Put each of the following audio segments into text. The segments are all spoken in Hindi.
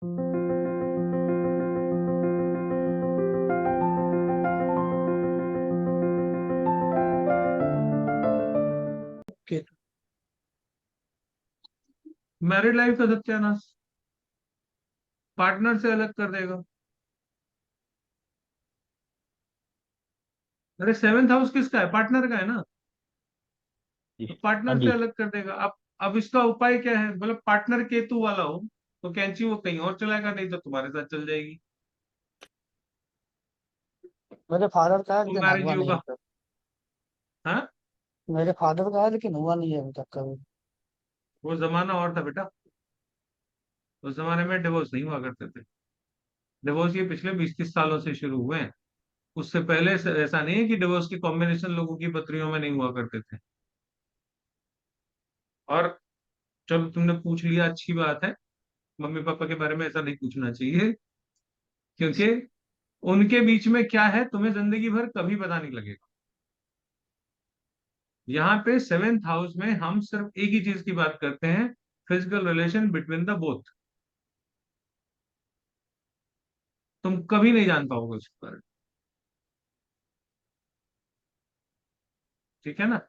मैरिड लाइफ का सत्यानाश, पार्टनर से अलग कर देगा। अरे सेवेंथ हाउस किसका है? पार्टनर का है ना। जी। तो हाँ पार्टनर से जी। अलग कर देगा। अब इसका उपाय क्या है? मतलब पार्टनर केतु वाला हो तो कैंची वो कहीं और चलाएगा, नहीं तो तुम्हारे साथ चल जाएगी। मेरे फादर का है तो लेकिन मैरिज हुआ ही नहीं होगा। अभी तक। हाँ, मेरे फादर का है लेकिन हुआ नहीं है अभी तक कभी। वो जमाना और था बेटा। उस जमाने में डिवोर्स नहीं हुआ करते थे। डिवोर्स ये पिछले 20-30 सालों से शुरू हुए हैं। उससे पहले ऐसा नहीं है कि डिवोर्स की कॉम्बिनेशन लोगों की पत्रियों में नहीं हुआ करते थे। और चलो तुमने पूछ लिया, अच्छी बात है। मम्मी पापा के बारे में ऐसा नहीं पूछना चाहिए, क्योंकि उनके बीच में क्या है तुम्हें जिंदगी भर कभी पता नहीं लगेगा। यहाँ पे सेवेंथ हाउस में हम सिर्फ एक ही चीज की बात करते हैं, physical relation between the both. तुम कभी नहीं जान पाओगे उस पर। ठीक है ना।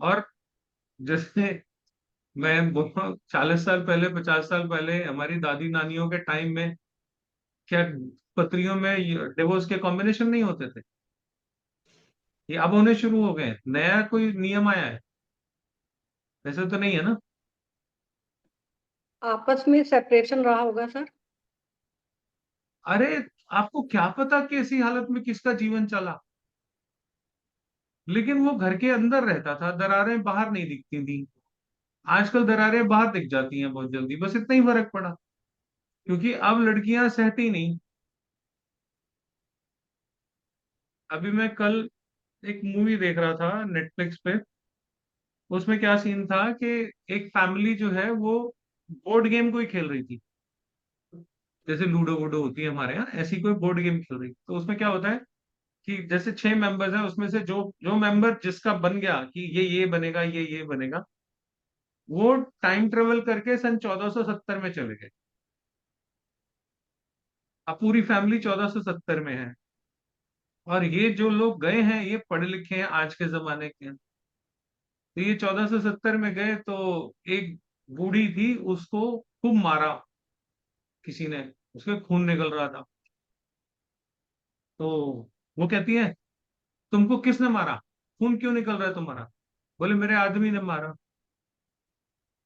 और जैसे मैं 40 साल पहले, 50 साल पहले हमारी दादी नानियों के टाइम में क्या पत्रियों में डिवोर्स के कॉम्बिनेशन नहीं होते थे? ये अब होने शुरू हो गए हैं। नया कोई नियम आया है? वैसे तो नहीं है ना। आपस में सेपरेशन रहा होगा सर। अरे आपको क्या पता कि ऐसी हालत में किसका जीवन चला। लेकिन वो घर के अंदर रहता था, दरारें बाहर नहीं दिखती थी। आजकल दरारें बाहर दिख जाती हैं बहुत जल्दी, बस इतना ही फर्क पड़ा। क्योंकि अब लड़कियां सहती नहीं। अभी मैं कल एक मूवी देख रहा था नेटफ्लिक्स पे। उसमें क्या सीन था कि एक फैमिली जो है वो बोर्ड गेम कोई खेल रही थी। जैसे लूडो वूडो होती है हमारे यहाँ, ऐसी कोई बोर्ड गेम खेल रही थी। तो उसमें क्या होता है कि जैसे 6 मेंबर्स हैं, उसमें से जो जो मेंबर जिसका बन गया कि ये बनेगा, ये बनेगा, वो टाइम ट्रेवल करके सन 1470 में चले गए। अब पूरी फैमिली 1470 में है। और ये जो लोग गए हैं ये पढ़े लिखे हैं, आज के जमाने के हैं। तो ये 1470 में गए तो एक बूढ़ी थी, उसको खूब मारा किसी ने, उसके खून निकल रहा था। तो वो कहती है, तुमको किसने मारा? खून क्यों निकल रहा है तुम्हारा? बोले मेरे आदमी ने मारा।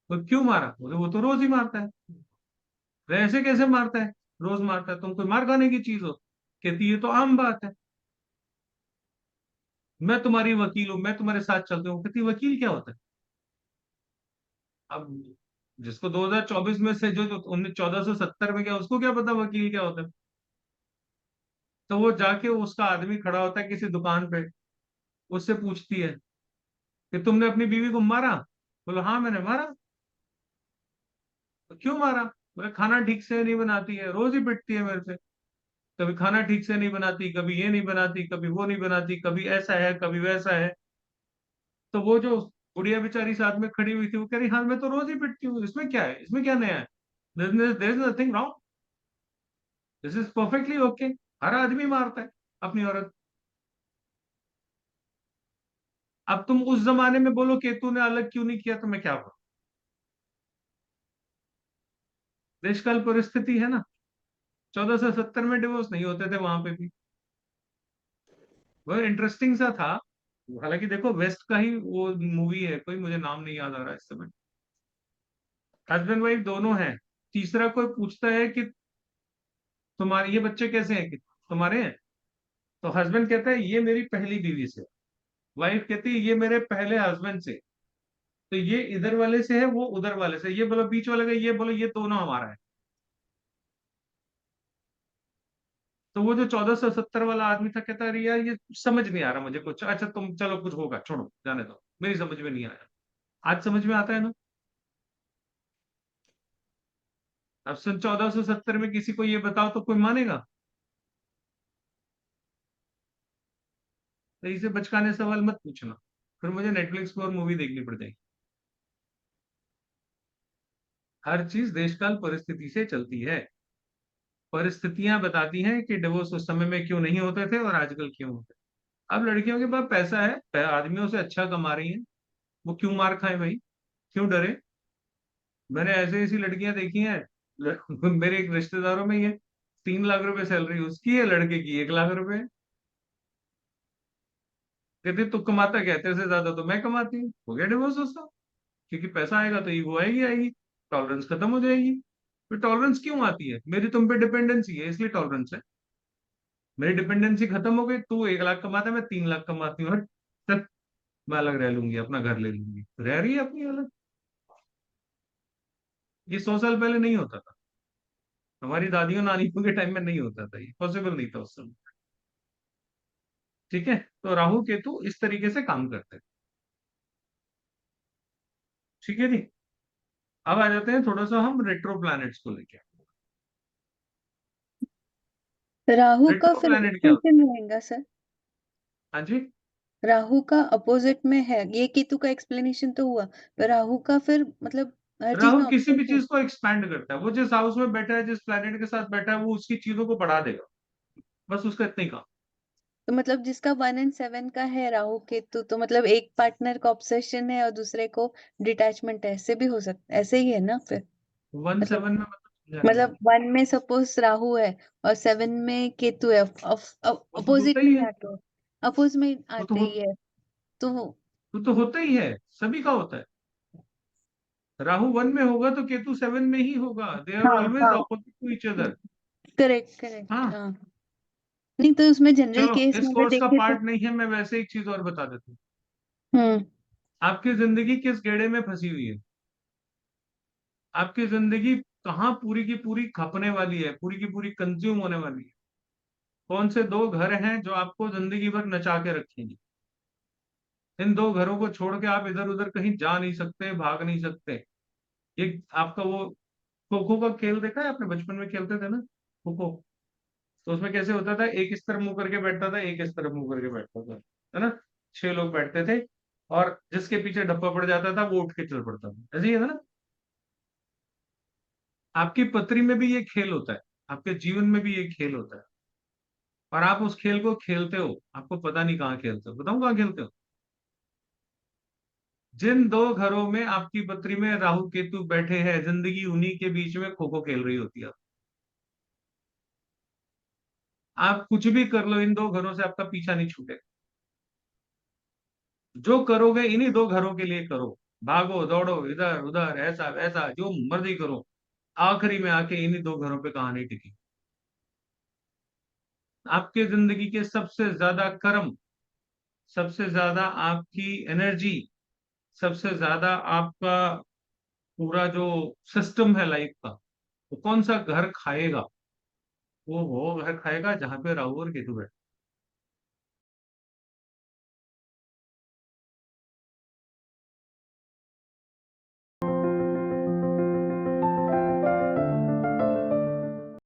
तो क्यों मारा? बोले वो तो रोज ही मारता है। "वे ऐसे कैसे मारता है? रोज मारता है, तुम कोई मार खाने की चीज हो?" कहती ये तो आम बात है। मैं तुम्हारी वकील हूँ, मैं तुम्हारे साथ चलती हूँ। कहती वकील क्या होता है? अब जिसको 2024 में से जो 1470 में क्या, उसको क्या पता वकील क्या होता है। तो वो जाके उसका आदमी खड़ा होता है किसी दुकान पे, उससे पूछती है कि तुमने अपनी बीवी को मारा? बोलो हाँ मैंने मारा। तो क्यों मारा? बोले खाना ठीक से नहीं बनाती है, रोज ही पिटती है मेरे से। कभी खाना ठीक से नहीं बनाती, कभी ये नहीं बनाती, कभी वो नहीं बनाती, कभी ऐसा है कभी वैसा है। तो वो जो बुढ़िया बेचारी साथ में खड़ी हुई थी वो कह रही हाँ मैं तो रोज ही पिटती हूँ, इसमें क्या है, इसमें क्या नया है? There is nothing wrong, this is perfectly okay. हर आदमी मारता है अपनी औरत। अब तुम उस जमाने में बोलो केतु ने अलग क्यों नहीं किया, तो मैं क्या बोलूं? देशकाल परिस्थिति है ना। 1470 में डिवोर्स नहीं होते थे वहां पे भी। वो इंटरेस्टिंग सा था। हालांकि देखो वेस्ट का ही वो मूवी है, कोई मुझे नाम नहीं याद आ रहा इस समय। हस्बैंड वाइफ दोनों हैं। तीसरा कोई पूछता है कि तुम्हारे ये बच्चे कैसे हैं, कि तुम्हारे हैं? तो हस्बैंड कहता है ये मेरी पहली बीवी से। वाइफ कहती है ये मेरे पहले हस्बैंड से। तो ये इधर वाले से है, वो उधर वाले से, ये बोलो बीच वाले का, ये बोलो ये दोनों हमारा है। तो वो जो 1470 वाला आदमी था कहता अरे यार ये समझ नहीं आ रहा मुझे कुछ। अच्छा तुम चलो कुछ होगा, छोड़ो जाने दो, मेरी समझ में नहीं आया। आज समझ में आता है ना। अब सन 1470 में किसी को ये बताओ तो कोई मानेगा? तो इसे बचकाने सवाल मत पूछना, फिर मुझे नेटफ्लिक्स पर मूवी देखनी पड़ जाएगी। हर चीज देश काल परिस्थिति से चलती है। परिस्थितियां बताती हैं कि डिवोर्स उस समय में क्यों नहीं होते थे और आजकल क्यों होते हैं। अब लड़कियों के पास पैसा है, आदमियों से अच्छा कमा रही हैं, वो क्यों मार खाए भाई, क्यों डरे। मैंने ऐसे ऐसी लड़कियां देखी हैं। मेरे एक रिश्तेदारों में, ये 3 लाख रुपए सैलरी उसकी है, लड़के की 1 लाख रुपए। कहते तू कमाता क्या है? तेरे से ज्यादा तो मैं कमाती हूँ। हो गया डिवोर्स उसका। क्योंकि पैसा आएगा तो ईगो आएगी आएगी, टॉलरेंस खत्म हो जाएगी। तो टॉलरेंस क्यों आती है? मेरी तुम पे डिपेंडेंसी है, इसलिए टॉलरेंस है। मेरी डिपेंडेंसी खत्म हो गई, तू 1 लाख कमाता है, मैं 3 लाख कमाती हूँ, हट, चल, मैं अलग रह लूंगी, अपना घर ले लूंगी, रह रही है अपनी अलग। ये 100 साल पहले नहीं होता था। हमारी दादियों नानियों के टाइम में नहीं होता था, ये पॉसिबल नहीं था उस समय। ठीक है। तो राहु केतु इस तरीके से काम करते हैं। ठीक है जी। अब आ जाते हैं थोड़ा सा हम रेट्रो प्लैनेट्स को लेके। राहु का रेट्रो फिर प्लैनेट क्या होता ऑपोजिट में रहेगा सर? है? हाँ जी। राहु का अपोजिट में है, ये केतु का एक्सप्लेनेशन तो हुआ, पर राहु का फिर मतलब हर चीज में राहु किसी ऑपोजिट भी है। चीज को एक्सपैंड करता है। वो जिस हाउस में बैठा है, जिस प्लैनेट के साथ बैठा है, वो उसकी चीजों को बढ़ा देगा। बस उसका इतना ही काम। तो मतलब जिसका 1 और 7 का है राहु केतु, तो मतलब एक पार्टनर का ऑब्सेशन है और दूसरे को डिटैचमेंट है, ऐसे भी हो सकता, ऐसे ही है ना फिर? वन मतलब सेवन में मतलब समझा नहीं मतलब मैंने। 1 में सपोज राहु है और 7 में केतु है, वो तो होता अपोजिट ही में है। आते हैं, अपोज में वो तो आते ही है। तो वो तो होता ही है। सभी का होता है। राहु 1 में होगा तो केतु 7 में ही होगा। दे आर हाँ ऑलवेज हाँ, opposite to each other. Correct correct, हाँ। हाँ। नहीं तो उसमें जनरल चलो, केस इस में अगर कोर्स का देखे तो। पार्ट नहीं है, मैं वैसे एक चीज और बता देता हूँ। हम्म। आपकी जिंदगी किस गेड़े में फंसी हुई है? आपकी जिंदगी कहाँ पूरी की पूरी खपने वाली है, पूरी की पूरी कंज्यूम होने वाली है? कौन से 2 घर हैं जो आपको जिंदगी भर नचा के रखेंगे? इन 2 घरों को छोड़ के आप इधर उधर कहीं जा नहीं सकते, भाग नहीं सकते। एक आपका वो खो खो का खेल देखा है आपने? बचपन में खेलते थे ना खो खो। तो उसमें कैसे होता था, एक इस तरफ मुंह करके बैठता था, एक इस तरफ मुंह करके बैठता था, है ना? 6 लोग बैठते थे, और जिसके पीछे डब्बा पड़ जाता था वो उठ के चल पड़ता था। ऐसे ही है ना? आपकी पत्री में भी ये खेल होता है, आपके जीवन में भी ये खेल होता है। और आप उस खेल को खेलते हो, आपको पता नहीं कहाँ खेलते हो। बताऊं कहाँ खेलते हो? जिन 2 घरों में आपकी पत्री में राहु केतु बैठे हैं, जिंदगी उन्हीं के बीच में खो खो खेल रही होती है। आप कुछ भी कर लो, इन 2 घरों से आपका पीछा नहीं छूटेगा। जो करोगे इन्हीं 2 घरों के लिए करो। भागो दौड़ो इधर उधर, ऐसा वैसा जो मर्जी करो, आखिरी में आके इन्हीं 2 घरों पे कहानी टिकी। आपके जिंदगी के सबसे ज्यादा कर्म, सबसे ज्यादा आपकी एनर्जी, सबसे ज्यादा आपका पूरा जो सिस्टम है लाइफ का, वो कौन सा घर खाएगा? वो घर खाएगा जहां पे राहु और केतु बैठे।